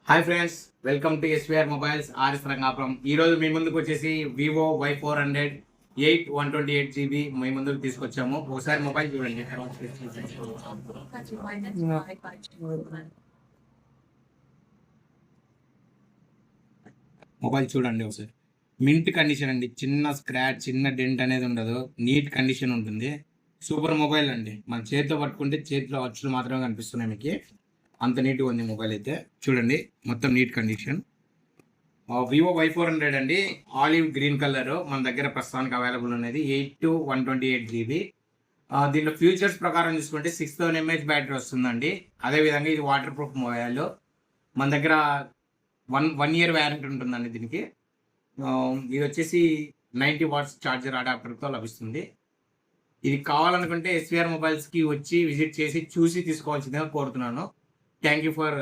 Hi friends, welcome to SVR mobiles RS Rangapuram. ఈరోజు మీ ముందుకు వచ్చేసి వివో Y400 128GB మీ ముందుకు తీసుకొచ్చాము. ఒకసారి మొబైల్ చూడండి. మొబైల్ చూడండి ఒకసారి. మింట్ కండిషన్ అండి, చిన్న స్క్రాచ్ చిన్న డెంట్ అనేది ఉండదు, నీట్ కండిషన్ ఉంటుంది. సూపర్ మొబైల్ అండి. మన చేతితో పట్టుకుంటే చేతిలో అచ్చులు మాత్రమే కనిపిస్తున్నాయి మీకు. అంత నీట్గా ఉంది మొబైల్ అయితే. చూడండి, మొత్తం నీట్ కండిషన్. వివో Y400 అండి, ఆలివ్ గ్రీన్ కలర్ మన దగ్గర ప్రస్తుతానికి అవైలబుల్ ఉన్నది. 8 to 128GB. దీంట్లో ఫ్యూచర్స్ ప్రకారం చూసుకుంటే 6000 mAh బ్యాటరీ వస్తుందండి. అదేవిధంగా ఇది వాటర్ ప్రూఫ్ మొబైల్. మన దగ్గర వన్ ఇయర్ వ్యారంటీ ఉంటుందండి దీనికి. ఇది వచ్చేసి 90 watts ఛార్జర్ అడాప్టర్తో లభిస్తుంది. ఇది కావాలనుకుంటే ఎస్విఆర్ మొబైల్స్కి వచ్చి విజిట్ చేసి చూసి తీసుకోవాల్సిందిగా కోరుతున్నాను. Thank you for